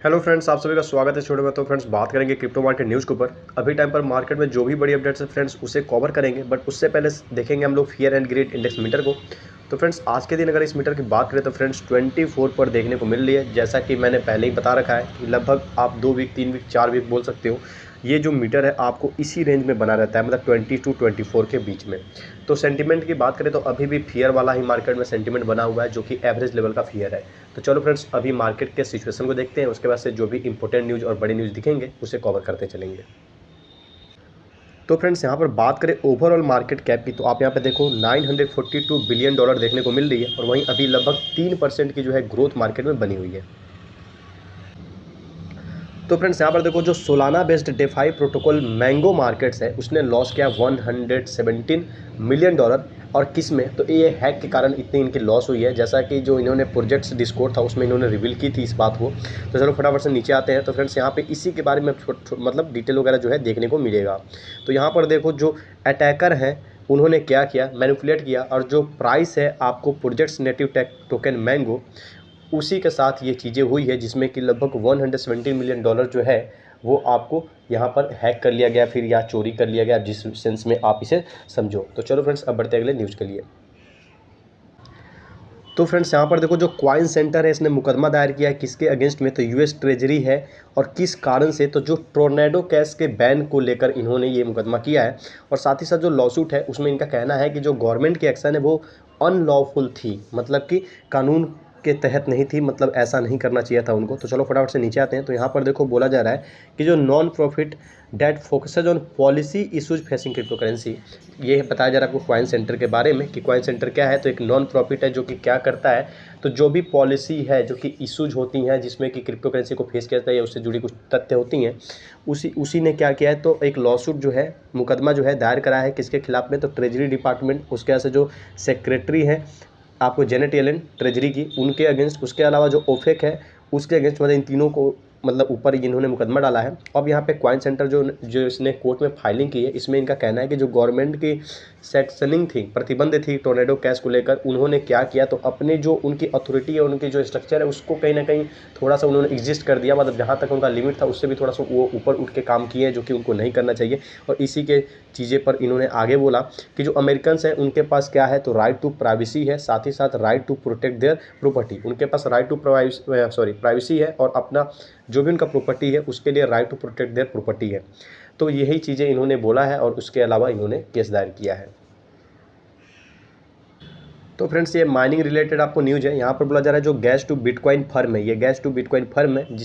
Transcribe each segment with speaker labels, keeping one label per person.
Speaker 1: Hello friends, आप सभी का स्वागत है। छोटे में तो फ्रेंड्स बात करेंगे क्रिप्टो मार्केट न्यूज़ के ऊपर। अभी टाइम पर मार्केट में जो भी बड़ी अपडेट्स है फ्रेंड्स उसे कवर करेंगे, बट उससे पहले देखेंगे हम लोग fear and greed index meter को। तो फ्रेंड्स आज के दिन अगर इस मीटर की बात करें तो फ्रेंड्स 24 पर देखने को मिल रही है। जैसा कि मैंने पहले ही बता रखा है कि लगभग आप 2 वीक 3 वीक 4 वीक बोल सकते हो, ये जो मीटर है आपको इसी रेंज में बना रहता है, मतलब 20 टू 24 के बीच में। तो सेंटीमेंट की बात करें तो अभी भी फियर वाला ही मार्केट में सेंटीमेंट बना हुआ है, जो कि एवरेज लेवल का फियर है। तो चलो फ्रेंड्स अभी मार्केट के सिचुएशन को देखते हैं, उसके बाद से जो भी इंपॉर्टेंट न्यूज़ और बड़ी न्यूज़ दिखेंगे उसे कवर करते चलेंगे। तो फ्रेंड्स यहाँ पर बात करें ओवरऑल मार्केट कैप की, तो आप यहाँ पे देखो 942 बिलियन डॉलर देखने को मिल रही है, और वहीं अभी लगभग 3% की जो है ग्रोथ मार्केट में बनी हुई है। तो फ्रेंड्स यहाँ पर देखो जो Solana based defy protocol mango markets है उसने लॉस किया 117 मिलियन डॉलर। और किस में, तो ये हैक के कारण इतनी इनकी लॉस हुई है, जैसा कि जो इन्होंने प्रोजेक्ट्स डिस्कोड था उसमें इन्होंने रिवील की थी इस बात को। तो चलो फटाफट से नीचे आते हैं। तो फ्रेंड्स यहाँ पे इसी के बारे में मतलब डिटेल वगैरह जो है देखने को मिलेगा। तो यहाँ पर देखो जो अटैकर हैं उन्होंने क्या किया, मैनिपुलेट किया, और जो प्राइस है आपको प्रोजेक्ट्स नेटिव टोकन मैंगो उसी के साथ ये चीज़ें हुई है, जिसमें कि लगभग 117 मिलियन डॉलर जो है वो आपको यहाँ पर हैक कर लिया गया, फिर या चोरी कर लिया गया, जिस सेंस में आप इसे समझो। तो चलो फ्रेंड्स अब बढ़ते अगले न्यूज़ के लिए। तो फ्रेंड्स यहाँ पर देखो जो क्वाइन सेंटर है इसने मुकदमा दायर किया है किसके अगेंस्ट में, तो यूएस ट्रेजरी है। और किस कारण से, तो जो टोर्नेडो कैश के बैन को लेकर इन्होंने ये मुकदमा किया है। और साथ ही साथ जो लॉसूट है उसमें इनका कहना है कि जो गवर्नमेंट की एक्शन है वो अनलॉफुल थी, मतलब कि कानून के तहत नहीं थी, मतलब ऐसा नहीं करना चाहिए था उनको। तो चलो फटाफट से नीचे आते हैं। तो यहाँ पर देखो बोला जा रहा है कि जो non profit that focuses on policy issues facing cryptocurrency, ये बताया जा रहा है आपको क्वाइन सेंटर के बारे में कि क्वाइन सेंटर क्या है। तो एक नॉन प्रॉफिट है जो कि क्या करता है, तो जो भी पॉलिसी है जो कि इशूज होती हैं जिसमें कि क्रिप्टो करेंसी को फेस किया जाता है या उससे जुड़ी कुछ तथ्य होती हैं, उसी ने क्या किया है, तो एक लॉसूट जो है, मुकदमा जो है दायर करा है किसके खिलाफ में, तो ट्रेजरी डिपार्टमेंट, उसके यहाँ से जो सेक्रेटरी है आपको जेनेट येलेन ट्रेजरी की, उनके अगेंस्ट, उसके अलावा जो ओफेक है उसके अगेंस्ट, मतलब इन तीनों को मतलब ऊपर इन्होंने मुकदमा डाला है। अब यहाँ पे क्वाइन सेंटर जो जो इसने कोर्ट में फाइलिंग की है, इसमें इनका कहना है कि जो गवर्नमेंट की सेक्शनिंग थी, प्रतिबंध थी टोर्नेडो कैश को लेकर, उन्होंने क्या किया, तो अपने जो उनकी अथॉरिटी है, उनकी जो स्ट्रक्चर है उसको कहीं ना कहीं थोड़ा सा उन्होंने एग्जिस्ट कर दिया, मतलब जहाँ तक उनका लिमिट था उससे भी थोड़ा सा वो ऊपर उठ के काम किए, जो कि उनको नहीं करना चाहिए। और इसी के चीज़ें पर इन्होंने आगे बोला कि जो अमेरिकन्स हैं उनके पास क्या है, तो राइट टू प्राइवेसी है, साथ ही साथ right to protect their property. उनके पास राइट टू प्राइवेसी है, और अपना जो भी उनका प्रॉपर्टी है उसके लिए right to protect their property है। तो यही चीज़ें इन्होंने बोला है, और उसके अलावा इन्होंने केस दायर किया है। तो फ्रेंड्स ये माइनिंग रिलेटेड आपको न्यूज़ है। यहाँ पर बोला जा रहा है जो गैस टू बिटकॉइन फर्म है, ये गैस टू बिटकॉइन फर्म है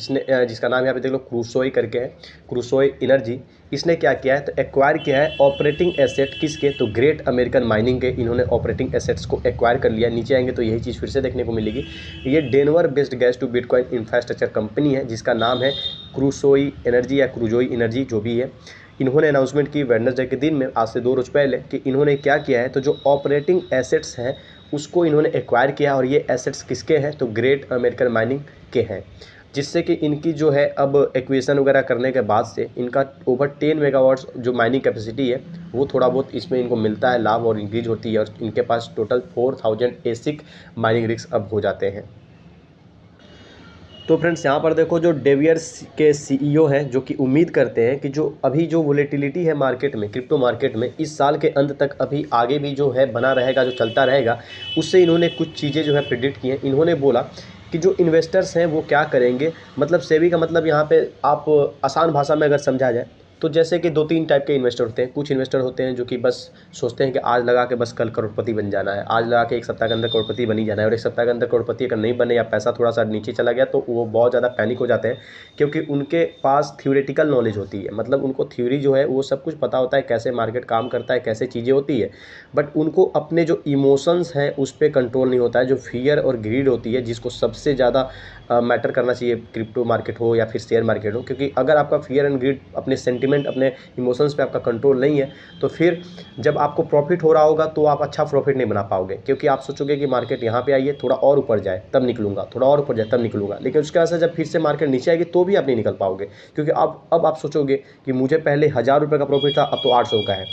Speaker 1: जिसका नाम यहाँ पे देख लो क्रूसोई करके है, क्रूसोई एनर्जी। इसने क्या किया है, तो एक्वायर किया है ऑपरेटिंग एसेट किसके, तो ग्रेट अमेरिकन माइनिंग के इन्होंने ऑपरेटिंग एसेट्स को एक्वायर कर लिया। नीचे आएंगे तो यही चीज़ फिर से देखने को मिलेगी। ये Denver based gas to bitcoin infrastructure company है जिसका नाम है क्रूसोई एनर्जी या क्रूजोई एनर्जी जो भी है। इन्होंने अनाउंसमेंट की वेडनेसडे के दिन में, आज से 2 रोज़ पहले, कि इन्होंने क्या किया है, तो जो ऑपरेटिंग एसेट्स हैं उसको इन्होंने एक्वायर किया, और ये एसेट्स किसके हैं, तो ग्रेट अमेरिकन माइनिंग के हैं। जिससे कि इनकी जो है अब एक्विजिशन वगैरह करने के बाद से इनका ओवर 10 मेगावाट्स जो माइनिंग कैपेसिटी है वो थोड़ा बहुत इसमें इनको मिलता है लाभ, और इंक्रीज होती है, और इनके पास टोटल 4000 एसिक माइनिंग रिग्स अब हो जाते हैं। तो फ्रेंड्स यहाँ पर देखो जो डेवियर्स के सीईओ हैं जो कि उम्मीद करते हैं कि जो अभी जो वोलेटिलिटी है मार्केट में, क्रिप्टो मार्केट में, इस साल के अंत तक अभी आगे भी जो है बना रहेगा, जो चलता रहेगा। उससे इन्होंने कुछ चीज़ें जो है प्रिडिक्ट की हैं। इन्होंने बोला कि जो इन्वेस्टर्स हैं वो क्या करेंगे, मतलब सेबी का मतलब यहाँ पे आप आसान भाषा में अगर समझा जाए तो जैसे कि 2-3 टाइप के इन्वेस्टर होते हैं। कुछ इन्वेस्टर होते हैं जो कि बस सोचते हैं कि आज लगा के बस कल करोड़पति बन जाना है, आज लगा के 1 सप्ताह के अंदर करोड़पति बन ही जाना है, और 1 सप्ताह के अंदर करोड़पति अगर नहीं बने या पैसा थोड़ा सा नीचे चला गया तो वो बहुत ज़्यादा पैनिक हो जाते हैं, क्योंकि उनके पास थ्योरेटिकल नॉलेज होती है, मतलब उनको थ्योरी जो है वो सब कुछ पता होता है, कैसे मार्केट काम करता है, कैसे चीज़ें होती है, बट उनको अपने जो इमोशंस हैं उस पर कंट्रोल नहीं होता है। जो फियर और ग्रीड होती है, जिसको सबसे ज़्यादा मैटर करना चाहिए, क्रिप्टो मार्केट हो या फिर शेयर मार्केट हो, क्योंकि अगर आपका फियर एंड ग्रीड, अपने सेंटिमेंट, अपने इमोशंस पे आपका कंट्रोल नहीं है, तो फिर जब आपको प्रॉफिट हो रहा होगा तो आप अच्छा प्रॉफिट नहीं बना पाओगे, क्योंकि आप सोचोगे कि मार्केट यहाँ पे आई है, थोड़ा और ऊपर जाए तब निकलूंगा, थोड़ा और ऊपर जाए तब निकलूंगा, लेकिन उसके बाद से जब फिर से मार्केट नीचे आएगी तो भी आप नहीं निकल पाओगे, क्योंकि अब आप सोचोगे कि मुझे पहले 1000 रुपये का प्रॉफिट था, अब तो 800 का है।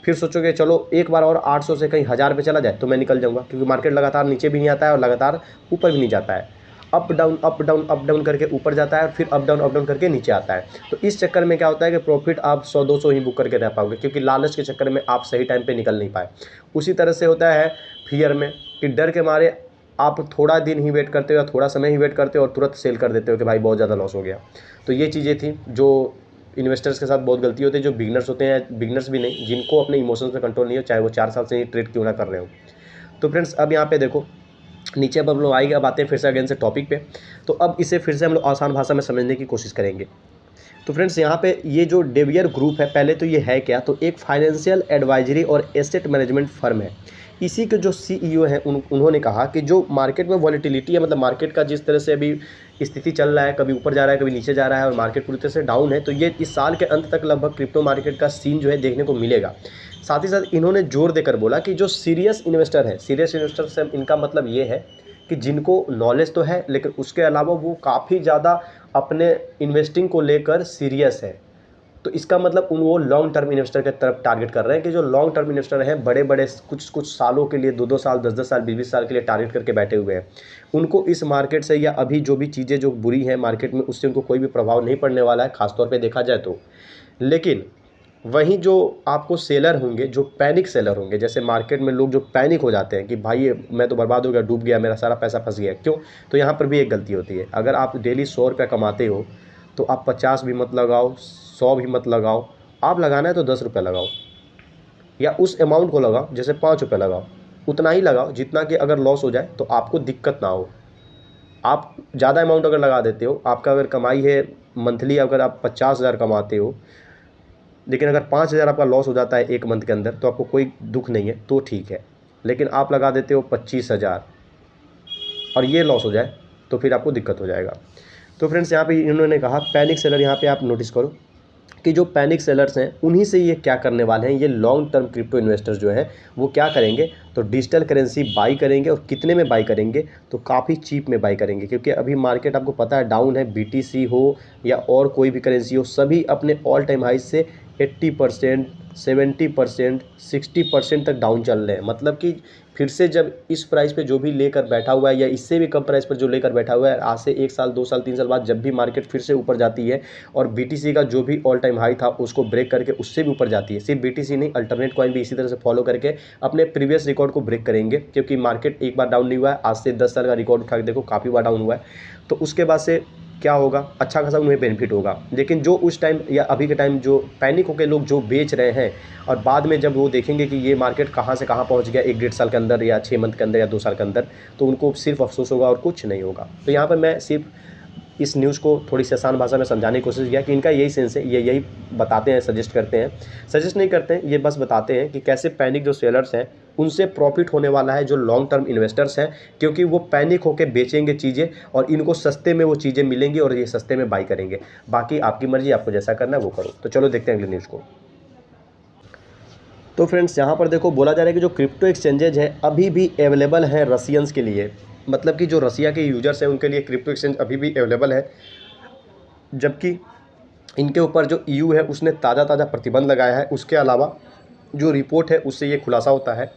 Speaker 1: फिर सोचोगे चलो एक बार और 800 से कहीं 1000 पे चला जाए तो मैं निकल जाऊंगा, क्योंकि मार्केट लगातार नीचे भी नहीं आता है और लगातार ऊपर भी नहीं जाता है। Up down up down up down करके ऊपर जाता है और फिर अप डाउन करके नीचे आता है। तो इस चक्कर में क्या होता है कि प्रॉफिट आप 100-200 ही बुक करके रह पाओगे, क्योंकि लालच के चक्कर में आप सही टाइम पे निकल नहीं पाए। उसी तरह से होता है फियर में, कि डर के मारे आप थोड़ा दिन ही वेट करते हो या थोड़ा समय ही वेट करते हो और तुरंत सेल कर देते हो कि भाई बहुत ज़्यादा लॉस हो गया। तो ये चीज़ें थी जो इन्वेस्टर्स के साथ बहुत गलती होती है, जो बिगनर्स होते हैं, बिगनर्स भी नहीं, जिनको अपने इमोशंस पे कंट्रोल नहीं हो, चाहे वो 4 साल से ही ट्रेड क्यों ना कर रहे हो। तो फ्रेंड्स अब यहाँ पे देखो, नीचे अब हम लोग आएंगे, अब आते हैं फिर से अगेन से टॉपिक पे। तो अब इसे फिर से हम लोग आसान भाषा में समझने की कोशिश करेंगे। तो फ्रेंड्स यहाँ पे ये जो डेवियर ग्रुप है, पहले तो ये है क्या, तो एक फाइनेंशियल एडवाइजरी और एसेट मैनेजमेंट फर्म है। इसी के जो सीईओ हैं उन्होंने कहा कि जो मार्केट में वॉलेटिलिटी है, मतलब मार्केट का जिस तरह से अभी स्थिति चल रहा है, कभी ऊपर जा रहा है कभी नीचे जा रहा है और मार्केट पूरी तरह से डाउन है, तो ये इस साल के अंत तक लगभग क्रिप्टो मार्केट का सीन जो है देखने को मिलेगा। साथ ही साथ इन्होंने जोर देकर बोला कि जो सीरियस इन्वेस्टर है, सीरियस इन्वेस्टर से इनका मतलब ये है कि जिनको नॉलेज तो है लेकिन उसके अलावा वो काफ़ी ज़्यादा अपने इन्वेस्टिंग को लेकर सीरियस है। तो इसका मतलब वो लॉन्ग टर्म इन्वेस्टर की तरफ टारगेट कर रहे हैं, कि जो लॉन्ग टर्म इन्वेस्टर हैं, बड़े बड़े कुछ सालों के लिए, 2-2 साल 10-10 साल 20-20 साल के लिए टारगेट करके बैठे हुए हैं। उनको इस मार्केट से या अभी जो भी चीज़ें जो बुरी हैं मार्केट में, उससे उनको कोई भी प्रभाव नहीं पड़ने वाला है, खासतौर पर देखा जाए तो। लेकिन वहीं जो आपको सेलर होंगे, जो पैनिक सेलर होंगे, जैसे मार्केट में लोग जो पैनिक हो जाते हैं कि भाई ये मैं तो बर्बाद हो गया, डूब गया, मेरा सारा पैसा फंस गया, क्यों, तो यहाँ पर भी एक गलती होती है। अगर आप डेली 100 रुपये कमाते हो तो आप 50 भी मत लगाओ, 100 भी मत लगाओ, आप लगाना है तो 10 रुपये लगाओ, या उस अमाउंट को लगाओ, जैसे 5 रुपये लगाओ, उतना ही लगाओ जितना कि अगर लॉस हो जाए तो आपको दिक्कत ना हो। आप ज़्यादा अमाउंट अगर लगा देते हो, आपका अगर कमाई है मंथली, अगर आप 50,000 कमाते हो, लेकिन अगर 5,000 आपका लॉस हो जाता है एक मंथ के अंदर, तो आपको कोई दुख नहीं है, तो ठीक है। लेकिन आप लगा देते हो 25,000 और ये लॉस हो जाए तो फिर आपको दिक्कत हो जाएगा। तो फ्रेंड्स यहाँ पे इन्होंने कहा पैनिक सेलर, यहाँ पे आप नोटिस करो कि जो पैनिक सेलर्स हैं उन्हीं से ये क्या करने वाले हैं, ये लॉन्ग टर्म क्रिप्टो इन्वेस्टर्स जो हैं वो क्या करेंगे, तो डिजिटल करेंसी बाई करेंगे। और कितने में बाई करेंगे, तो काफ़ी चीप में बाई करेंगे, क्योंकि अभी मार्केट आपको पता है डाउन है। बीटीसी हो या और कोई भी करेंसी हो, सभी अपने ऑल टाइम हाई से 80%, 70%, 60% तक डाउन चल रहे हैं। मतलब कि फिर से जब इस प्राइस पे जो भी लेकर बैठा हुआ है या इससे भी कम प्राइस पर जो लेकर बैठा हुआ है, आज से 1 साल 2 साल 3 साल बाद जब भी मार्केट फिर से ऊपर जाती है और बीटीसी का जो भी ऑल टाइम हाई था उसको ब्रेक करके उससे भी ऊपर जाती है, सिर्फ बीटीसी नहीं, अल्टरनेट कॉइन भी इसी तरह से फॉलो करके अपने प्रीवियस रिकॉर्ड को ब्रेक करेंगे। क्योंकि मार्केट एक बार डाउन नहीं हुआ है, आज से 10 साल का रिकॉर्ड उठा के देखो, काफ़ी बार डाउन हुआ है। तो उसके बाद से क्या होगा, अच्छा खासा उन्हें बेनिफिट होगा। लेकिन जो उस टाइम या अभी के टाइम जो पैनिक होकर लोग जो बेच रहे हैं, और बाद में जब वो देखेंगे कि ये मार्केट कहाँ से कहाँ पहुँच गया 1-1.5 साल के अंदर या 6 मंथ के अंदर या 2 साल के अंदर, तो उनको सिर्फ अफसोस होगा और कुछ नहीं होगा। तो यहाँ पर मैं सिर्फ इस न्यूज़ को थोड़ी सी आसान भाषा में समझाने की कोशिश किया कि इनका यही सेंस है, ये यही बताते हैं, सजेस्ट करते हैं, सजेस्ट नहीं करते हैं, ये बस बताते हैं कि कैसे पैनिक जो सेलर्स हैं उनसे प्रॉफिट होने वाला है जो लॉन्ग टर्म इन्वेस्टर्स हैं, क्योंकि वो पैनिक होकर बेचेंगे चीज़ें और इनको सस्ते में वो चीज़ें मिलेंगी और ये सस्ते में बाई करेंगे। बाकी आपकी मर्जी, आपको जैसा करना है वो करो। तो चलो देखते हैं अगली न्यूज़ को। तो फ्रेंड्स यहाँ पर देखो, बोला जा रहा है कि जो क्रिप्टो एक्सचेंजेज है अभी भी अवेलेबल हैं रसियंस के लिए, मतलब कि जो रसिया के यूजर्स हैं उनके लिए क्रिप्टो एक्सचेंज अभी भी अवेलेबल है। जबकि इनके ऊपर जो ईयू है उसने ताज़ा प्रतिबंध लगाया है। उसके अलावा जो रिपोर्ट है उससे ये खुलासा होता है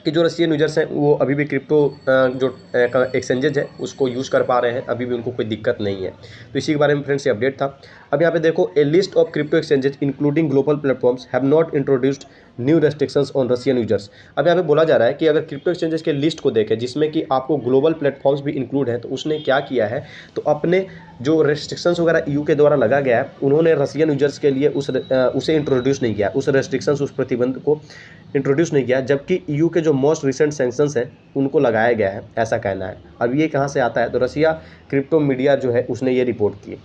Speaker 1: कि जो रशियन यूजर्स हैं वो अभी भी क्रिप्टो जो एक्सचेंजेज है उसको यूज़ कर पा रहे हैं, अभी भी उनको कोई दिक्कत नहीं है। तो इसी के बारे में फ्रेंड्स ये अपडेट था। अब यहाँ पे देखो, a list of crypto exchanges including global platforms have not introduced new restrictions on Russian users. अब यहाँ पे बोला जा रहा है कि अगर क्रिप्टो एक्सचेंजेस के लिस्ट को देखें जिसमें कि आपको ग्लोबल प्लेटफॉर्म्स भी इंक्लूड हैं, तो उसने क्या किया है, तो अपने जो रेस्ट्रिक्शंस वगैरह ईयू के द्वारा लगा गया है उन्होंने रशियन यूजर्स के लिए उसे इंट्रोड्यूस नहीं किया, उस रेस्ट्रिक्शंस उस प्रतिबंध को इंट्रोड्यूस नहीं किया। जबकि ईयू के जो मोस्ट रिसेंट सैंक्शंस हैं उनको लगाया गया है, ऐसा कहना है। अब ये कहाँ से आता है, तो रसिया क्रिप्टो मीडिया जो है उसने ये रिपोर्ट की।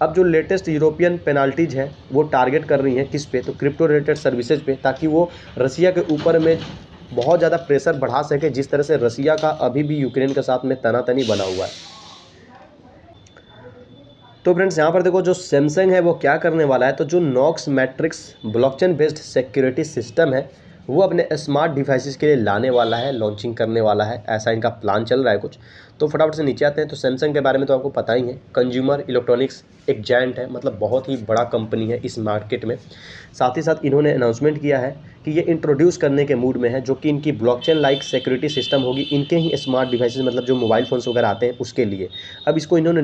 Speaker 1: अब जो लेटेस्ट यूरोपियन पेनाल्टीज हैं वो टारगेट कर रही हैं किस पे, तो क्रिप्टो रिलेटेड सर्विसेज पे, ताकि वो रसिया के ऊपर में बहुत ज़्यादा प्रेशर बढ़ा सके, जिस तरह से रसिया का अभी भी यूक्रेन के साथ में तनातनी बना हुआ है। तो फ्रेंड्स यहाँ पर देखो, जो सैमसंग है वो क्या करने वाला है, तो जो Knox matrix blockchain based security system है वो अपने स्मार्ट डिवाइसेस के लिए लाने वाला है, लॉन्चिंग करने वाला है, ऐसा इनका प्लान चल रहा है कुछ। तो फटाफट से नीचे आते हैं। तो सैमसंग के बारे में तो आपको पता ही है, कंज्यूमर इलेक्ट्रॉनिक्स एक जायंट है, मतलब बहुत ही बड़ा कंपनी है इस मार्केट में। साथ ही साथ इन्होंने अनाउंसमेंट किया है कि ये इंट्रोड्यूस करने के मूड में है, जो कि इनकी ब्लॉकचेन लाइक सिक्योरिटी सिस्टम होगी इनके ही स्मार्ट डिवाइसेस, मतलब जो मोबाइल फ़ोन्स वगैरह आते हैं उसके लिए। अब इसको इन्होंने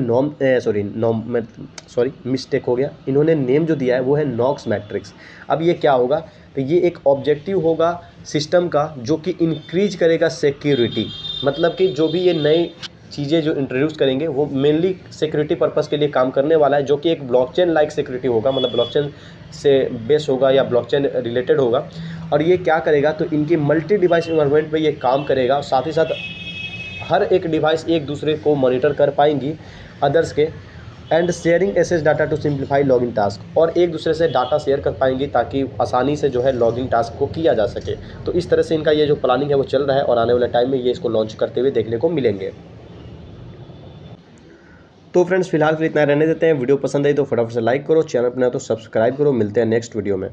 Speaker 1: मिस्टेक हो गया, इन्होंने नेम जो दिया है वो है नॉक्स मैट्रिक्स। अब ये क्या होगा, तो ये एक ऑब्जेक्टिव होगा सिस्टम का जो कि इंक्रीज करेगा सिक्योरिटी, मतलब कि जो भी ये नई चीज़ें जो इंट्रोड्यूस करेंगे वो मेनली सिक्योरिटी पर्पस के लिए काम करने वाला है, जो कि एक ब्लॉकचेन लाइक सिक्योरिटी होगा, मतलब ब्लॉकचेन से बेस होगा या ब्लॉकचेन रिलेटेड होगा। और ये क्या करेगा, तो इनकी मल्टी डिवाइस इन्वायरमेंट पे ये काम करेगा। साथ ही साथ हर एक डिवाइस एक दूसरे को मॉनिटर कर पाएंगी अदर्स के, and sharing access data to simplify login task, और एक दूसरे से डाटा शेयर कर पाएंगी ताकि आसानी से जो है लॉगिन टास्क को किया जा सके। तो इस तरह से इनका ये जो प्लानिंग है वो चल रहा है और आने वाले टाइम में ये इसको लॉन्च करते हुए देखने को मिलेंगे। तो फ्रेंड्स फिलहाल के लिए इतना रहने देते हैं। वीडियो पसंद आई तो फटाफट से लाइक करो, चैनल पर नया तो सब्सक्राइब करो। मिलते हैं नेक्स्ट वीडियो में।